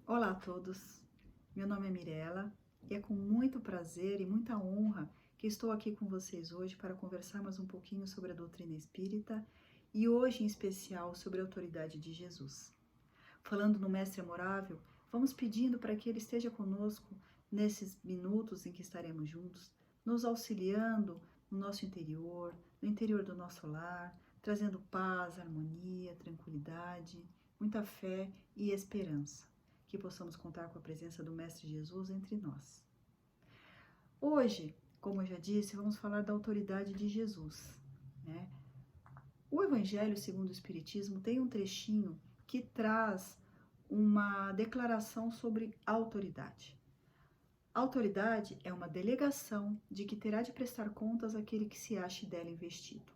Olá a todos, meu nome é Mirela e é com muito prazer e muita honra que estou aqui com vocês hoje para conversarmos um pouquinho sobre a doutrina espírita e hoje em especial sobre a autoridade de Jesus. Falando no Mestre Amorável, vamos pedindo para que ele esteja conosco nesses minutos em que estaremos juntos, nos auxiliando no nosso interior, no interior do nosso lar, trazendo paz, harmonia, tranquilidade, muita fé e esperança. Que possamos contar com a presença do Mestre Jesus entre nós. Hoje, como eu já disse, vamos falar da autoridade de Jesus, né? O Evangelho segundo o Espiritismo tem um trechinho que traz uma declaração sobre autoridade. A autoridade é uma delegação de que terá de prestar contas àquele que se ache dela investido.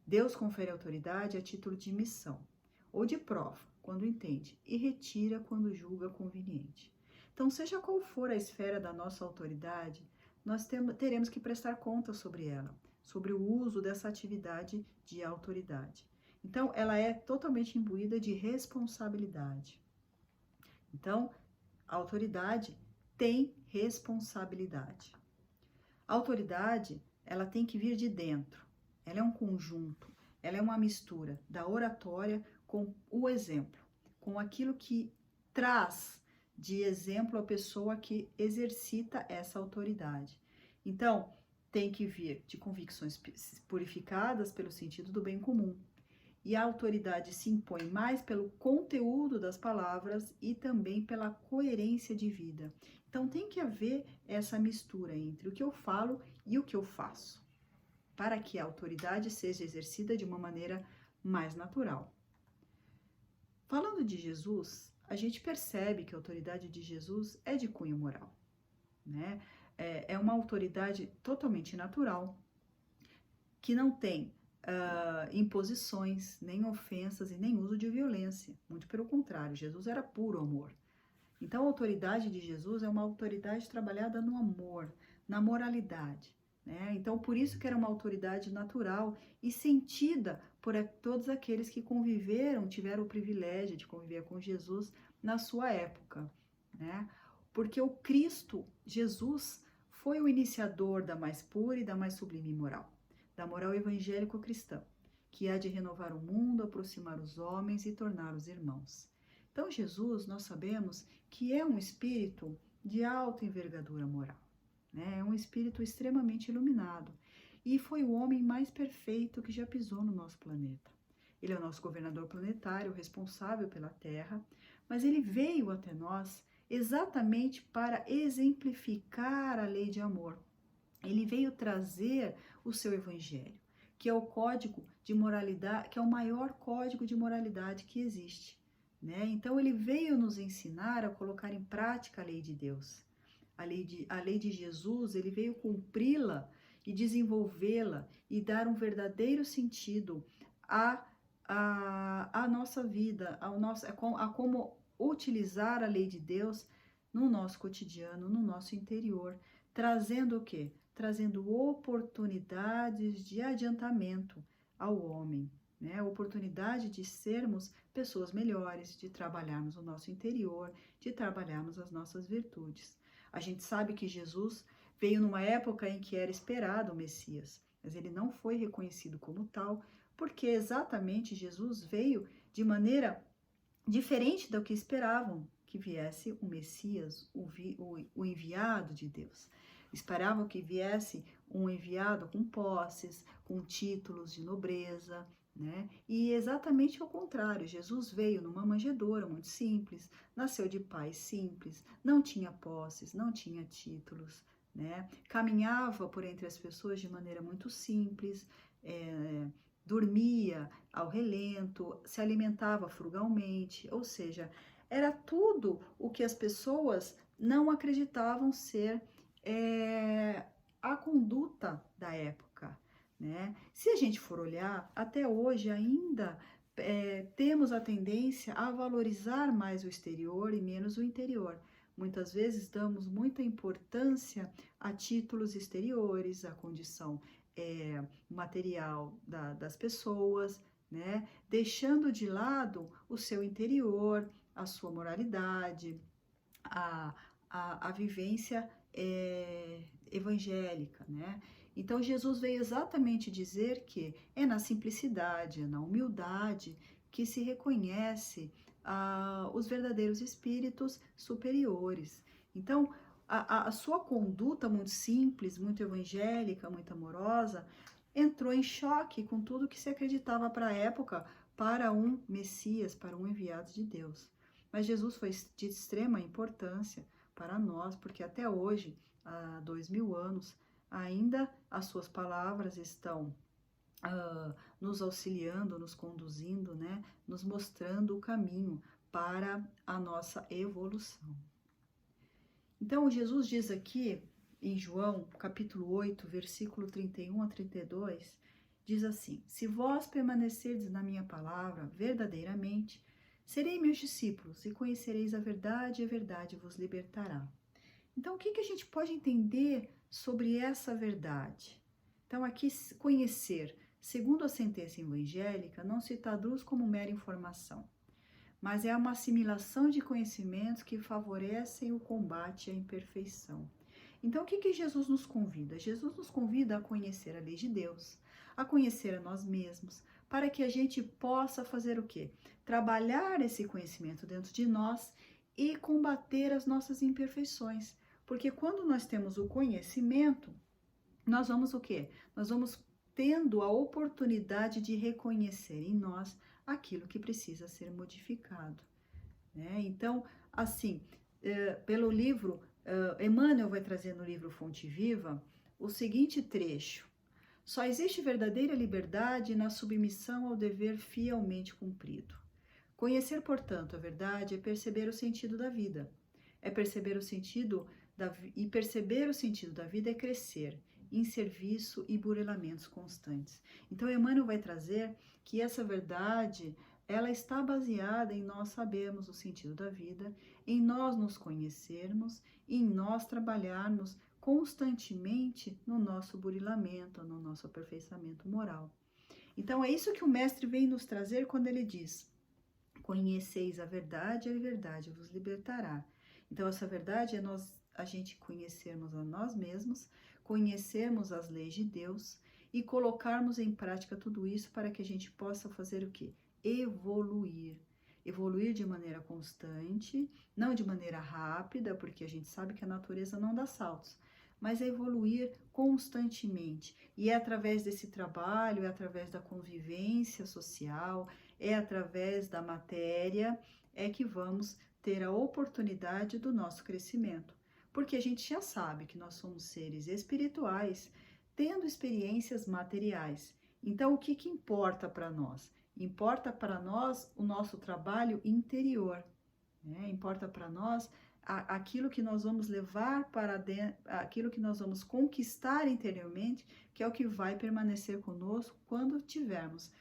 Deus confere autoridade a título de missão ou de prova, quando entende, e retira quando julga conveniente. Então, seja qual for a esfera da nossa autoridade, nós teremos que prestar conta sobre ela, sobre o uso dessa atividade de autoridade. Então, ela é totalmente imbuída de responsabilidade. Então, a autoridade tem responsabilidade. A autoridade, ela tem que vir de dentro. Ela é um conjunto, ela é uma mistura da oratória com o exemplo, com aquilo que traz de exemplo a pessoa que exercita essa autoridade. Então, tem que vir de convicções purificadas pelo sentido do bem comum. E a autoridade se impõe mais pelo conteúdo das palavras e também pela coerência de vida. Então, tem que haver essa mistura entre o que eu falo e o que eu faço, para que a autoridade seja exercida de uma maneira mais natural. Falando de Jesus, a gente percebe que a autoridade de Jesus é de cunho moral, né? É uma autoridade totalmente natural, que não tem imposições, nem ofensas e nem uso de violência. Muito pelo contrário, Jesus era puro amor. Então, a autoridade de Jesus é uma autoridade trabalhada no amor, na moralidade, né? Então, por isso que era uma autoridade natural e sentida por todos aqueles que conviveram, tiveram o privilégio de conviver com Jesus na sua época, né? Porque o Cristo, Jesus, foi o iniciador da mais pura e da mais sublime moral, da moral evangélico-cristã, que há de renovar o mundo, aproximar os homens e torná-los irmãos. Então, Jesus, nós sabemos que é um espírito de alta envergadura moral, né? É um espírito extremamente iluminado e foi o homem mais perfeito que já pisou no nosso planeta. Ele é o nosso governador planetário, responsável pela Terra, mas ele veio até nós exatamente para exemplificar a lei de amor. Ele veio trazer o seu evangelho, que é o código de moralidade, que é o maior código de moralidade que existe, né? Então ele veio nos ensinar a colocar em prática a lei de Deus. A lei de Jesus, ele veio cumpri-la e desenvolvê-la e dar um verdadeiro sentido à nossa vida, a como utilizar a lei de Deus no nosso cotidiano, no nosso interior, trazendo o quê? Trazendo oportunidades de adiantamento ao homem, né? Oportunidade de sermos pessoas melhores, de trabalharmos o nosso interior, de trabalharmos as nossas virtudes. A gente sabe que Jesus veio numa época em que era esperado o Messias, mas ele não foi reconhecido como tal, porque exatamente Jesus veio de maneira diferente do que esperavam que viesse o Messias, o enviado de Deus. Esperavam que viesse um enviado com posses, com títulos de nobreza, né? E exatamente o contrário, Jesus veio numa manjedoura muito simples, nasceu de pais simples, não tinha posses, não tinha títulos, né? Caminhava por entre as pessoas de maneira muito simples, dormia ao relento, se alimentava frugalmente, ou seja, era tudo o que as pessoas não acreditavam ser a conduta da época, né? Se a gente for olhar, até hoje ainda temos a tendência a valorizar mais o exterior e menos o interior. Muitas vezes damos muita importância a títulos exteriores, à condição material das pessoas, né? Deixando de lado o seu interior, a sua moralidade, a, a vivência evangélica, né? Então Jesus veio exatamente dizer que é na simplicidade, é na humildade que se reconhece os verdadeiros espíritos superiores. Então, a sua conduta muito simples, muito evangélica, muito amorosa, entrou em choque com tudo que se acreditava para a época para um Messias, para um enviado de Deus. Mas Jesus foi de extrema importância para nós, porque até hoje, há 2000 anos, ainda as suas palavras estão nos auxiliando, nos conduzindo, né? Nos mostrando o caminho para a nossa evolução. Então, Jesus diz aqui em João, capítulo 8, versículo 31 a 32, diz assim: Se vós permanecerdes na minha palavra verdadeiramente, serei meus discípulos e conhecereis a verdade, e a verdade vos libertará. Então, o que a gente pode entender sobre essa verdade? Então, aqui, conhecer, segundo a sentença evangélica, não se traduz como mera informação, mas é uma assimilação de conhecimentos que favorecem o combate à imperfeição. Então, o que Jesus nos convida? Jesus nos convida a conhecer a lei de Deus, a conhecer a nós mesmos, para que a gente possa fazer o quê? Trabalhar esse conhecimento dentro de nós e combater as nossas imperfeições. Porque quando nós temos o conhecimento, nós vamos o quê? Nós vamos tendo a oportunidade de reconhecer em nós aquilo que precisa ser modificado, né? Então, assim, pelo livro, Emmanuel vai trazer no livro Fonte Viva o seguinte trecho: só existe verdadeira liberdade na submissão ao dever fielmente cumprido. Conhecer, portanto, a verdade é perceber o sentido da vida. Perceber o sentido da vida é crescer em serviço e burelamentos constantes. Então, Emmanuel vai trazer que essa verdade, ela está baseada em nós sabermos o sentido da vida, em nós nos conhecermos, em nós trabalharmos constantemente no nosso burilamento, no nosso aperfeiçoamento moral. Então, é isso que o mestre vem nos trazer quando ele diz: conheceis a verdade vos libertará. Então, essa verdade é a gente conhecermos a nós mesmos, conhecermos as leis de Deus e colocarmos em prática tudo isso para que a gente possa fazer o quê? Evoluir. Evoluir de maneira constante, não de maneira rápida, porque a gente sabe que a natureza não dá saltos, mas evoluir constantemente. E é através desse trabalho, é através da convivência social, é através da matéria, é que vamos ter a oportunidade do nosso crescimento. Porque a gente já sabe que nós somos seres espirituais, tendo experiências materiais. Então, o que importa para nós? Importa para nós o nosso trabalho interior, né? Importa para nós aquilo que nós vamos levar para dentro, aquilo que nós vamos conquistar interiormente, que é o que vai permanecer conosco quando tivermos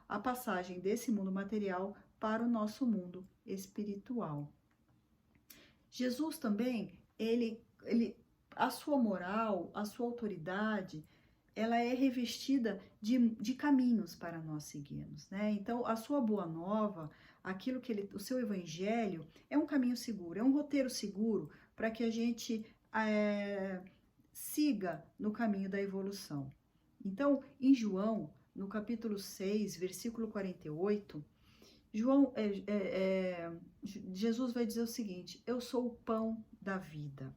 a passagem desse mundo material para o nosso mundo espiritual. Jesus também, a sua moral, a sua autoridade, ela é revestida de caminhos para nós seguirmos, né? Então, a sua boa nova, o seu evangelho, é um caminho seguro, é um roteiro seguro para que a gente siga no caminho da evolução. Então, em João, no capítulo 6, versículo 48, Jesus vai dizer o seguinte: eu sou o pão da vida.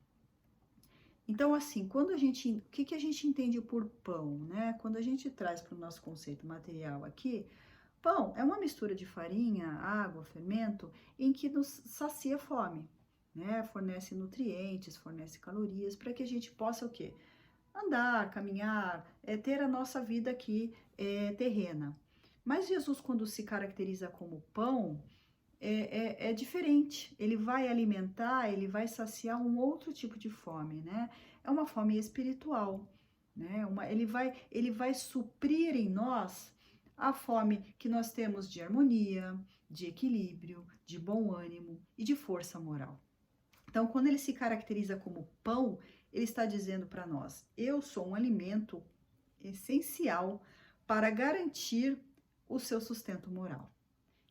Então, assim, o que a gente entende por pão, né? Quando a gente traz para o nosso conceito material aqui, pão é uma mistura de farinha, água, fermento, em que nos sacia a fome, né? Fornece nutrientes, fornece calorias, para que a gente possa o quê? Andar, caminhar, ter a nossa vida aqui terrena. Mas Jesus, quando se caracteriza como pão, é diferente. Ele vai alimentar, ele vai saciar um outro tipo de fome, né? É uma fome espiritual, né? Ele vai suprir em nós a fome que nós temos de harmonia, de equilíbrio, de bom ânimo e de força moral. Então, quando ele se caracteriza como pão, ele está dizendo para nós: eu sou um alimento essencial para garantir o seu sustento moral.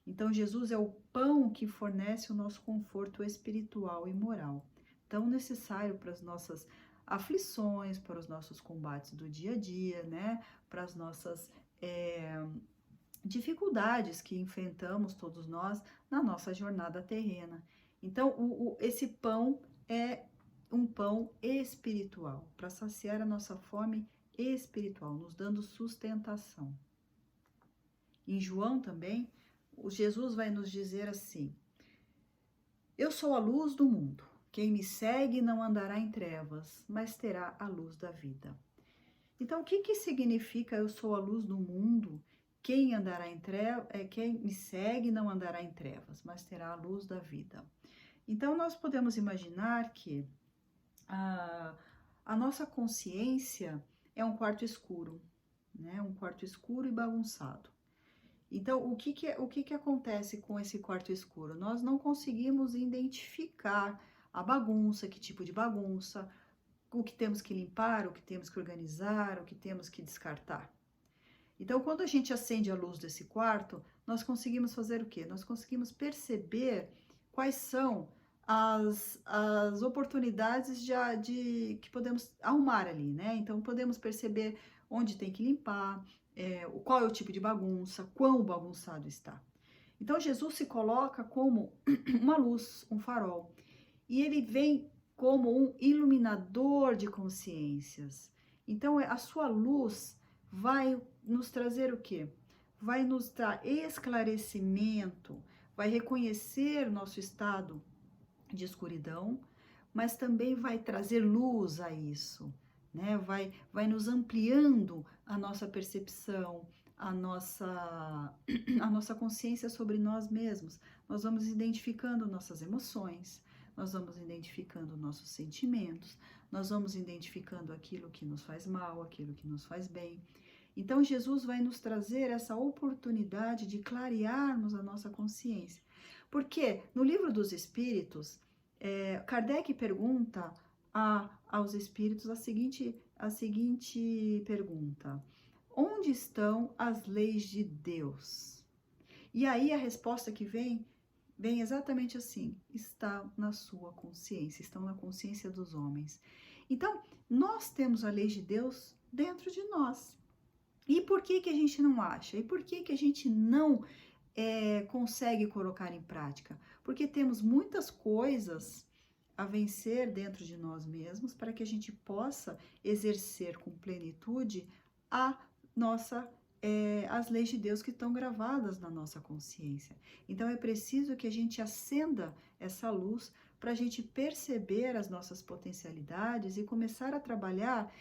Então, Jesus é o pão que fornece o nosso conforto espiritual e moral, tão necessário para as nossas aflições, para os nossos combates do dia a dia, né? Para as nossas dificuldades que enfrentamos todos nós na nossa jornada terrena. Então, esse pão é um pão espiritual, para saciar a nossa fome espiritual, nos dando sustentação. Em João também, o Jesus vai nos dizer assim: eu sou a luz do mundo. Quem me segue não andará em trevas, mas terá a luz da vida. Então, o que significa eu sou a luz do mundo? Quem andará em trevas, quem me segue não andará em trevas, mas terá a luz da vida. Então, nós podemos imaginar que a nossa consciência é um quarto escuro, né? Um quarto escuro e bagunçado. Então, o que acontece com esse quarto escuro? Nós não conseguimos identificar a bagunça, que tipo de bagunça, o que temos que limpar, o que temos que organizar, o que temos que descartar. Então, quando a gente acende a luz desse quarto, nós conseguimos fazer o quê? Nós conseguimos perceber quais são as oportunidades que podemos arrumar ali, né? Então, podemos perceber onde tem que limpar, qual é o tipo de bagunça, quão bagunçado está. Então, Jesus se coloca como uma luz, um farol, e ele vem como um iluminador de consciências. Então, a sua luz vai nos trazer o quê? Vai nos dar esclarecimento, vai reconhecer nosso estado de escuridão, mas também vai trazer luz a isso, né? Vai nos ampliando a nossa percepção, a nossa consciência sobre nós mesmos. Nós vamos identificando nossas emoções, nós vamos identificando nossos sentimentos, nós vamos identificando aquilo que nos faz mal, aquilo que nos faz bem. Então, Jesus vai nos trazer essa oportunidade de clarearmos a nossa consciência. Porque no Livro dos Espíritos, Kardec pergunta aos espíritos a seguinte pergunta: onde estão as leis de Deus? E aí a resposta que vem exatamente assim: está na sua consciência, estão na consciência dos homens. Então, nós temos a lei de Deus dentro de nós. E por que a gente não acha? E por que a gente não consegue colocar em prática? Porque temos muitas coisas a vencer dentro de nós mesmos para que a gente possa exercer com plenitude as leis de Deus que estão gravadas na nossa consciência. Então é preciso que a gente acenda essa luz para a gente perceber as nossas potencialidades e começar a trabalhar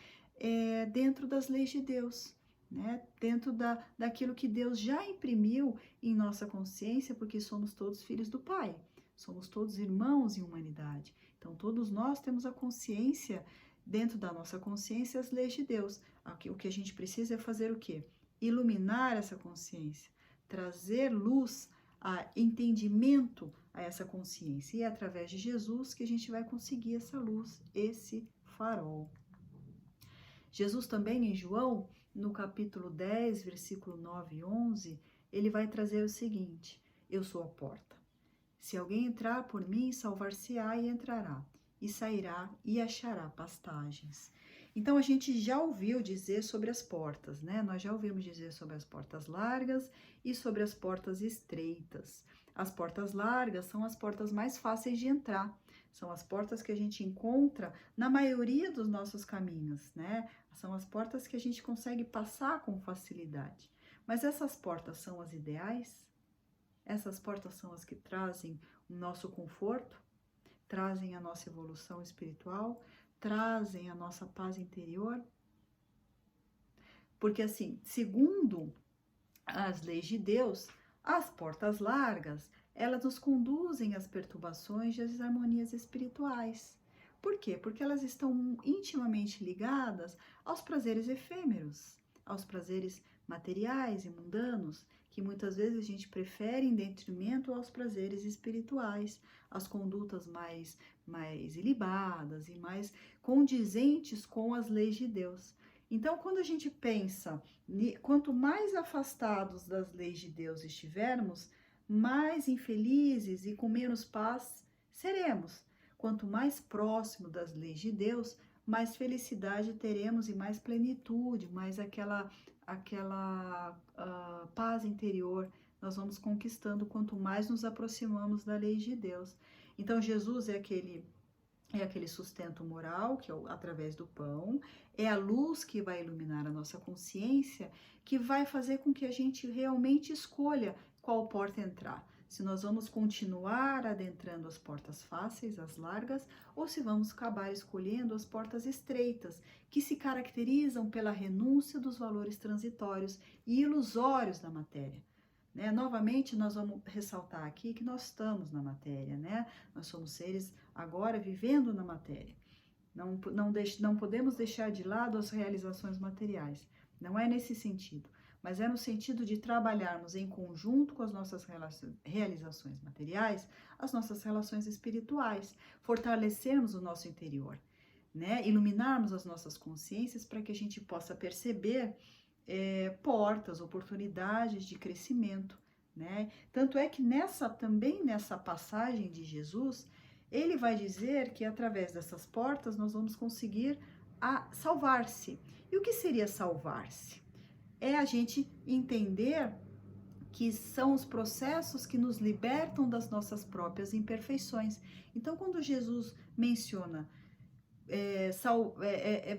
dentro das leis de Deus, né? Dentro daquilo que Deus já imprimiu em nossa consciência, porque somos todos filhos do Pai, somos todos irmãos em humanidade. Então todos nós temos a consciência, dentro da nossa consciência, as leis de Deus. O que a gente precisa é fazer o quê? Iluminar essa consciência, trazer luz, entendimento a essa consciência. E é através de Jesus que a gente vai conseguir essa luz, esse farol. Jesus também, em João, no capítulo 10, versículo 9 e 11, ele vai trazer o seguinte: eu sou a porta. Se alguém entrar por mim, salvar-se-á e entrará, e sairá e achará pastagens. Então, a gente já ouviu dizer sobre as portas, né? Nós já ouvimos dizer sobre as portas largas e sobre as portas estreitas. As portas largas são as portas mais fáceis de entrar. São as portas que a gente encontra na maioria dos nossos caminhos, né? São as portas que a gente consegue passar com facilidade. Mas essas portas são as ideais? Essas portas são as que trazem o nosso conforto, trazem a nossa evolução espiritual, trazem a nossa paz interior? Porque assim, segundo as leis de Deus, as portas largas, elas nos conduzem às perturbações e às desarmonias espirituais. Por quê? Porque elas estão intimamente ligadas aos prazeres efêmeros, aos prazeres materiais e mundanos, que muitas vezes a gente prefere em detrimento aos prazeres espirituais, às condutas mais ilibadas e mais condizentes com as leis de Deus. Então, quando a gente pensa, quanto mais afastados das leis de Deus estivermos, mais infelizes e com menos paz seremos. Quanto mais próximo das leis de Deus, mais felicidade teremos e mais plenitude, mais aquela paz interior nós vamos conquistando quanto mais nos aproximamos da lei de Deus. Então, Jesus é aquele sustento moral, que é através do pão, é a luz que vai iluminar a nossa consciência, que vai fazer com que a gente realmente escolha qual porta entrar. Se nós vamos continuar adentrando as portas fáceis, as largas, ou se vamos acabar escolhendo as portas estreitas, que se caracterizam pela renúncia dos valores transitórios e ilusórios da matéria. Novamente, nós vamos ressaltar aqui que nós estamos na matéria, né? Nós somos seres agora vivendo na matéria. Não podemos deixar de lado as realizações materiais. Não é nesse sentido, mas é no sentido de trabalharmos em conjunto com as nossas realizações materiais, as nossas relações espirituais, fortalecermos o nosso interior, né? Iluminarmos as nossas consciências para que a gente possa perceber portas, oportunidades de crescimento, né? Tanto é que também nessa passagem de Jesus, ele vai dizer que através dessas portas nós vamos conseguir salvar-se. E o que seria salvar-se? É a gente entender que são os processos que nos libertam das nossas próprias imperfeições. Então, quando Jesus menciona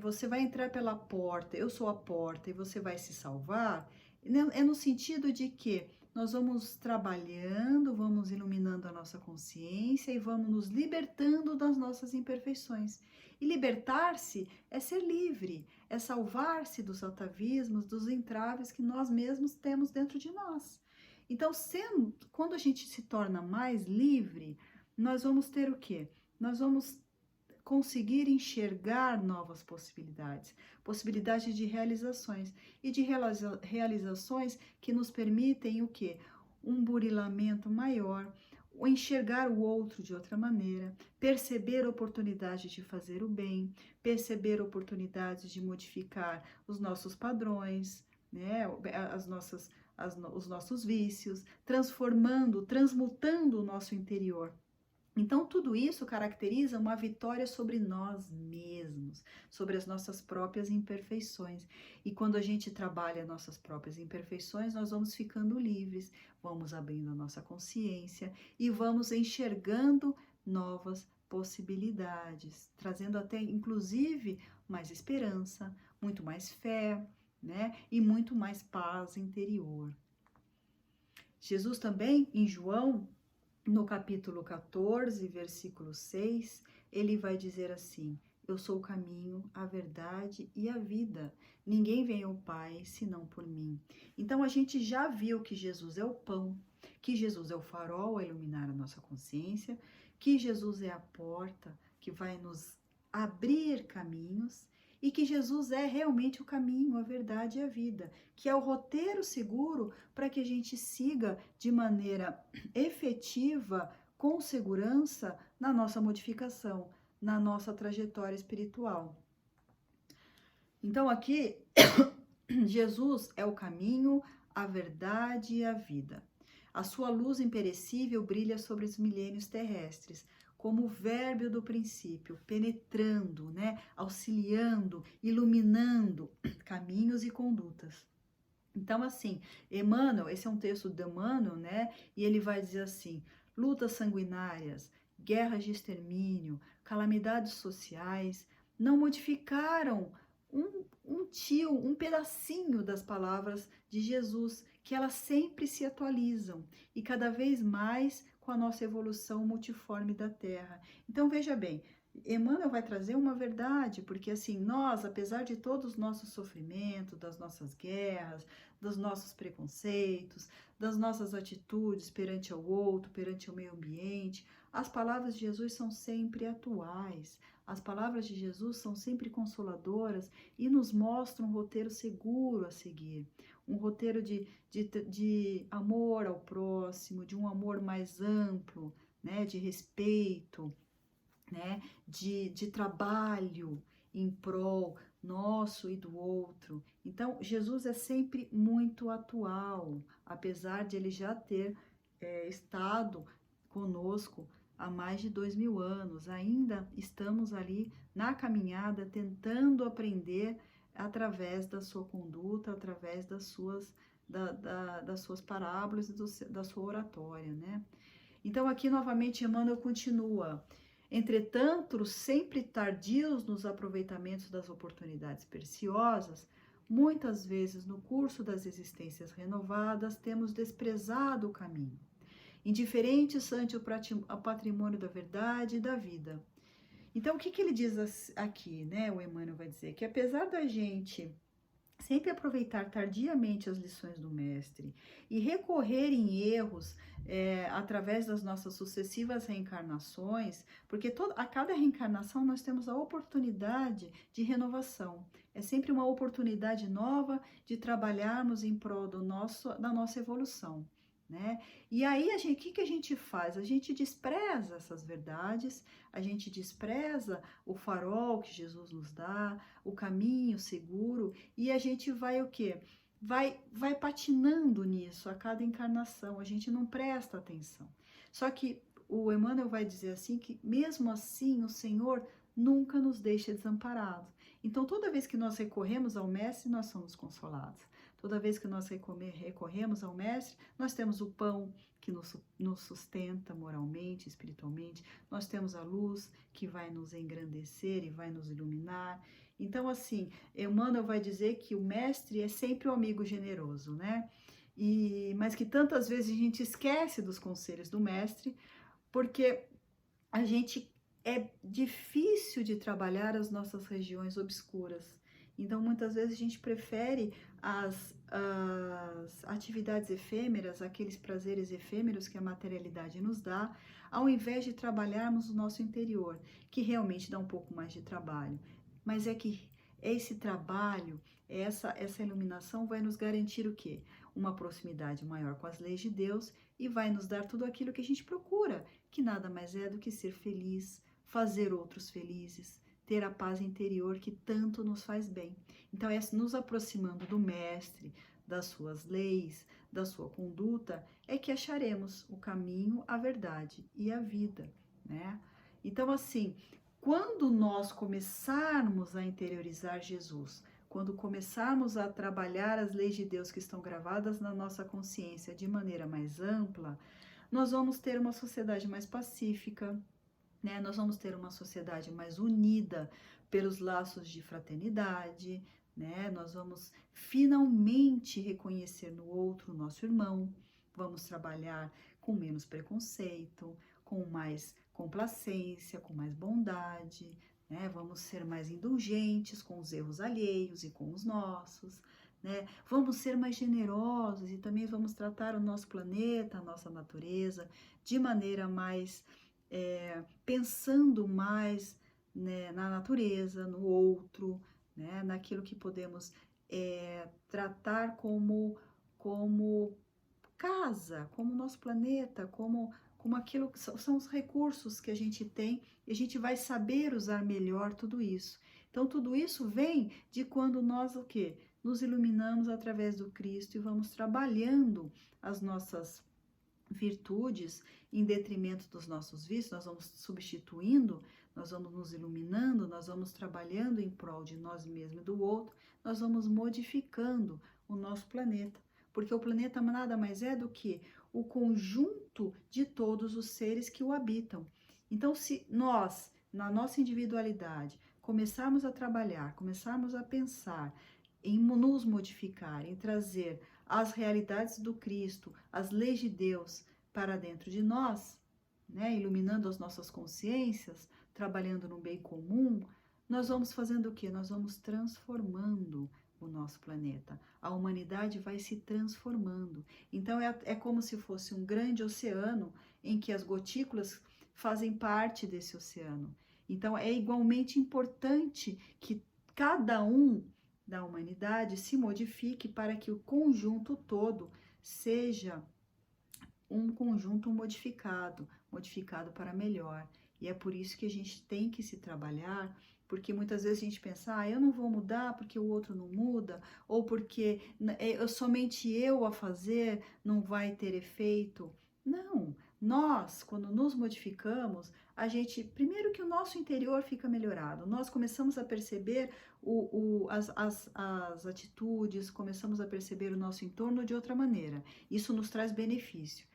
você vai entrar pela porta, eu sou a porta e você vai se salvar, é no sentido de que nós vamos trabalhando, vamos iluminando a nossa consciência e vamos nos libertando das nossas imperfeições. E libertar-se é ser livre, é salvar-se dos atavismos, dos entraves que nós mesmos temos dentro de nós. Então, quando a gente se torna mais livre, nós vamos ter o quê? Nós vamos conseguir enxergar novas possibilidades de realizações e de realizações que nos permitem o quê? Um burilamento maior, o enxergar o outro de outra maneira, perceber oportunidades de fazer o bem, perceber oportunidades de modificar os nossos padrões, né? Os nossos vícios, transmutando o nosso interior. Então, tudo isso caracteriza uma vitória sobre nós mesmos, sobre as nossas próprias imperfeições. E quando a gente trabalha nossas próprias imperfeições, nós vamos ficando livres, vamos abrindo a nossa consciência e vamos enxergando novas possibilidades, trazendo até, inclusive, mais esperança, muito mais fé, né? E muito mais paz interior. Jesus também, em João, no capítulo 14, versículo 6, ele vai dizer assim: eu sou o caminho, a verdade e a vida. Ninguém vem ao Pai senão por mim. Então a gente já viu que Jesus é o pão, que Jesus é o farol a iluminar a nossa consciência, que Jesus é a porta que vai nos abrir caminhos e que Jesus é realmente o caminho, a verdade e a vida, que é o roteiro seguro para que a gente siga de maneira efetiva, com segurança, na nossa modificação, na nossa trajetória espiritual. Então aqui, Jesus é o caminho, a verdade e a vida. A sua luz imperecível brilha sobre os milênios terrestres, como o verbo do princípio, penetrando, né, auxiliando, iluminando caminhos e condutas. Então, assim, Emmanuel, esse é um texto de Emmanuel, né, e ele vai dizer assim: lutas sanguinárias, guerras de extermínio, calamidades sociais, não modificaram um pedacinho das palavras de Jesus, que elas sempre se atualizam e cada vez mais com a nossa evolução multiforme da Terra. Então, veja bem, Emmanuel vai trazer uma verdade, porque assim, nós, apesar de todos os nossos sofrimentos, das nossas guerras, dos nossos preconceitos, das nossas atitudes perante ao outro, perante o meio ambiente, as palavras de Jesus são sempre atuais. As palavras de Jesus são sempre consoladoras e nos mostram um roteiro seguro a seguir. Um roteiro de amor ao próximo, de um amor mais amplo, né, de respeito, né, de trabalho em prol nosso e do outro. Então, Jesus é sempre muito atual, apesar de ele já ter estado conosco há mais de 2000 anos. Ainda estamos ali na caminhada, tentando aprender através da sua conduta, através das suas parábolas e da sua oratória, né? Então, aqui novamente, Emmanuel continua. Entretanto, sempre tardios nos aproveitamentos das oportunidades preciosas, muitas vezes no curso das existências renovadas, temos desprezado o caminho, indiferentes ante o patrimônio da verdade e da vida. Então, o que ele diz aqui, né? O Emmanuel vai dizer que apesar da gente sempre aproveitar tardiamente as lições do mestre e recorrer em erros através das nossas sucessivas reencarnações, porque a cada reencarnação nós temos a oportunidade de renovação. É sempre uma oportunidade nova de trabalharmos em prol da nossa evolução. Né? E aí, o que a gente faz? A gente despreza essas verdades, a gente despreza o farol que Jesus nos dá, o caminho seguro, e a gente vai o quê? Vai patinando nisso a cada encarnação, a gente não presta atenção. Só que o Emmanuel vai dizer assim que mesmo assim o Senhor nunca nos deixa desamparados. Então toda vez que nós recorremos ao Mestre, nós somos consolados. Toda vez que nós recorremos ao Mestre, nós temos o pão que nos sustenta moralmente, espiritualmente, nós temos a luz que vai nos engrandecer e vai nos iluminar. Então, assim, Emmanuel vai dizer que o Mestre é sempre o amigo generoso, né? Mas que tantas vezes a gente esquece dos conselhos do Mestre, porque a gente é difícil de trabalhar as nossas regiões obscuras. Então, muitas vezes a gente prefere as atividades efêmeras, aqueles prazeres efêmeros que a materialidade nos dá, ao invés de trabalharmos o nosso interior, que realmente dá um pouco mais de trabalho. Mas é que esse trabalho, essa iluminação vai nos garantir o quê? Uma proximidade maior com as leis de Deus e vai nos dar tudo aquilo que a gente procura, que nada mais é do que ser feliz, fazer outros felizes, ter a paz interior que tanto nos faz bem. Então, é nos aproximando do Mestre, das suas leis, da sua conduta, é que acharemos o caminho, a verdade e a vida, né? Então, assim, quando nós começarmos a interiorizar Jesus, quando começarmos a trabalhar as leis de Deus que estão gravadas na nossa consciência de maneira mais ampla, nós vamos ter uma sociedade mais pacífica, né? Nós vamos ter uma sociedade mais unida pelos laços de fraternidade, né? Nós vamos finalmente reconhecer no outro o nosso irmão, vamos trabalhar com menos preconceito, com mais complacência, com mais bondade, né? Vamos ser mais indulgentes com os erros alheios e com os nossos, né? Vamos ser mais generosos e também vamos tratar o nosso planeta, a nossa natureza, de maneira mais pensando mais, né, na natureza, no outro, né, naquilo que podemos tratar como casa, como nosso planeta, como aquilo que são os recursos que a gente tem, e a gente vai saber usar melhor tudo isso. Então, tudo isso vem de quando nós o quê? Nos iluminamos através do Cristo e vamos trabalhando as nossas virtudes em detrimento dos nossos vícios, nós vamos substituindo, nós vamos nos iluminando, nós vamos trabalhando em prol de nós mesmos e do outro, nós vamos modificando o nosso planeta, porque o planeta nada mais é do que o conjunto de todos os seres que o habitam. Então, se nós, na nossa individualidade, começarmos a trabalhar, começarmos a pensar em nos modificar, em trazer as realidades do Cristo, as leis de Deus para dentro de nós, né, iluminando as nossas consciências, trabalhando no bem comum, nós vamos fazendo o quê? Nós vamos transformando o nosso planeta. A humanidade vai se transformando. Então é como se fosse um grande oceano em que as gotículas fazem parte desse oceano. Então é igualmente importante que cada um da humanidade se modifique para que o conjunto todo seja um conjunto modificado para melhor. E é por isso que a gente tem que se trabalhar porque muitas vezes a gente pensa, eu não vou mudar porque o outro não muda, ou porque somente eu a fazer não vai ter efeito. Não, nós, quando nos modificamos, a gente, primeiro que o nosso interior fica melhorado, nós começamos a perceber as atitudes, começamos a perceber o nosso entorno de outra maneira. Isso nos traz benefício.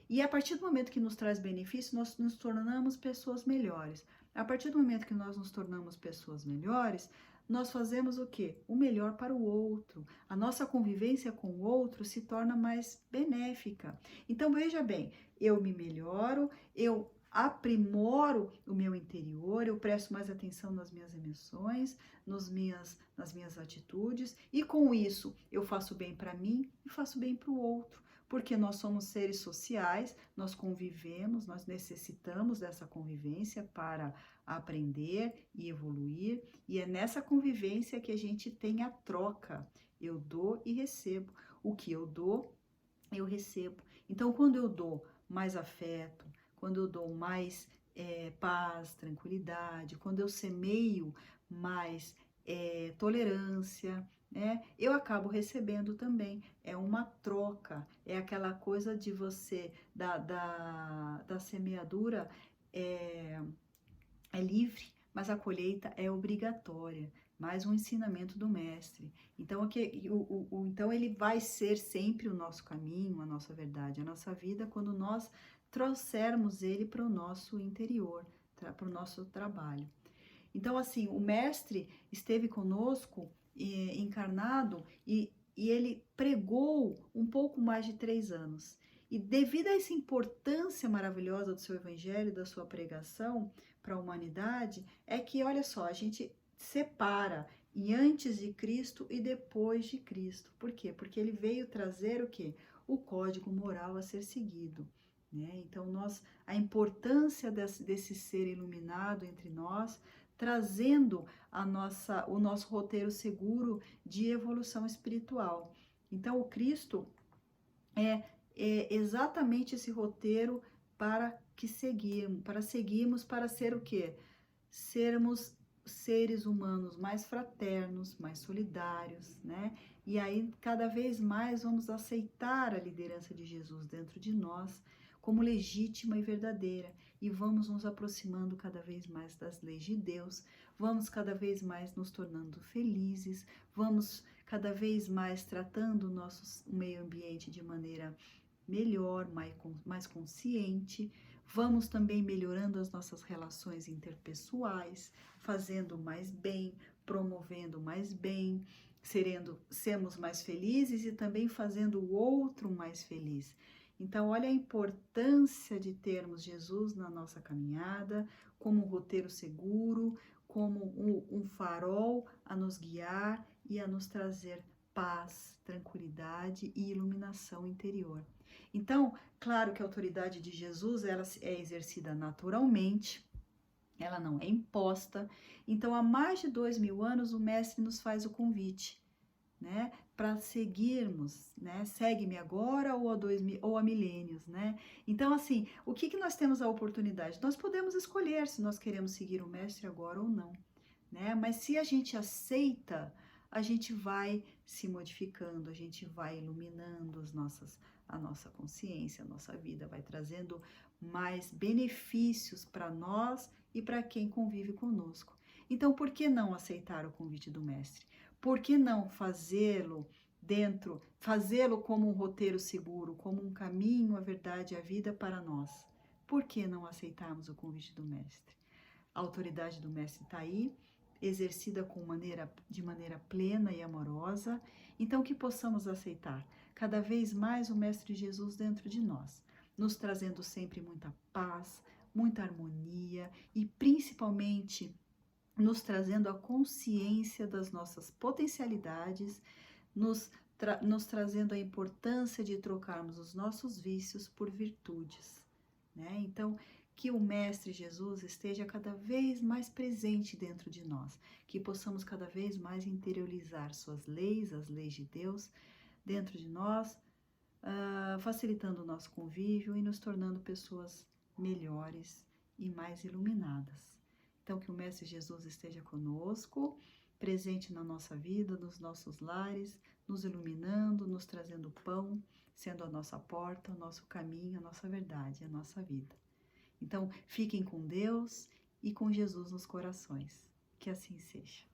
E a partir do momento que nos traz benefício, nós nos tornamos pessoas melhores. A partir do momento que nós nos tornamos pessoas melhores, nós fazemos o quê? O melhor para o outro. A nossa convivência com o outro se torna mais benéfica. Então, veja bem, eu me melhoro, eu aprimoro o meu interior, eu presto mais atenção nas minhas emoções, nas minhas atitudes, e com isso eu faço bem para mim e faço bem para o outro. Porque nós somos seres sociais, nós convivemos, nós necessitamos dessa convivência para aprender e evoluir, e é nessa convivência que a gente tem a troca. Eu dou e recebo. O que eu dou, eu recebo. Então, quando eu dou mais afeto, quando eu dou mais paz, tranquilidade, quando eu semeio mais tolerância, né, eu acabo recebendo também. É uma troca, é aquela coisa de você, da semeadura é livre, mas a colheita é obrigatória. Mais um ensinamento do mestre. Então, então ele vai ser sempre o nosso caminho, a nossa verdade, a nossa vida, quando nós trouxermos ele para o nosso interior, para o nosso trabalho. Então, assim, o mestre esteve conosco encarnado e ele pregou um pouco mais de 3 anos. E devido a essa importância maravilhosa do seu evangelho, da sua pregação para a humanidade, é que, olha só, a gente separa em antes de Cristo e depois de Cristo. Por quê? Porque ele veio trazer o quê? O código moral a ser seguido. Né? Então, a importância desse ser iluminado entre nós, trazendo o nosso roteiro seguro de evolução espiritual. Então, o Cristo é exatamente esse roteiro para seguirmos, para ser o quê? Sermos seres humanos mais fraternos, mais solidários, né? E aí, cada vez mais, vamos aceitar a liderança de Jesus dentro de nós como legítima e verdadeira. E vamos nos aproximando cada vez mais das leis de Deus, vamos cada vez mais nos tornando felizes, vamos cada vez mais tratando o nosso meio ambiente de maneira melhor, mais consciente. Vamos também melhorando as nossas relações interpessoais, fazendo mais bem, promovendo mais bem, sermos mais felizes e também fazendo o outro mais feliz. Então, olha a importância de termos Jesus na nossa caminhada, como um roteiro seguro, como um farol a nos guiar e a nos trazer paz, tranquilidade e iluminação interior. Então, claro que a autoridade de Jesus ela é exercida naturalmente, ela não é imposta. Então, há mais de 2000 anos, o Mestre nos faz o convite, né, para seguirmos, né, segue-me agora ou há milênios, né? Então, assim, o que nós temos a oportunidade? Nós podemos escolher se nós queremos seguir o Mestre agora ou não, né? Mas se a gente aceita, a gente vai se modificando, a gente vai iluminando a nossa consciência, a nossa vida, vai trazendo mais benefícios para nós e para quem convive conosco. Então, por que não aceitar o convite do Mestre? Por que não fazê-lo como um roteiro seguro, como um caminho, a verdade e a vida para nós? Por que não aceitarmos o convite do Mestre? A autoridade do Mestre está aí, exercida de maneira plena e amorosa, então que possamos aceitar cada vez mais o Mestre Jesus dentro de nós, nos trazendo sempre muita paz, muita harmonia e principalmente nos trazendo a consciência das nossas potencialidades, nos trazendo a importância de trocarmos os nossos vícios por virtudes, né? Então, que o Mestre Jesus esteja cada vez mais presente dentro de nós, que possamos cada vez mais interiorizar suas leis, as leis de Deus, dentro de nós, facilitando o nosso convívio e nos tornando pessoas melhores e mais iluminadas. Então, que o Mestre Jesus esteja conosco, presente na nossa vida, nos nossos lares, nos iluminando, nos trazendo pão, sendo a nossa porta, o nosso caminho, a nossa verdade, a nossa vida. Então, fiquem com Deus e com Jesus nos corações. Que assim seja.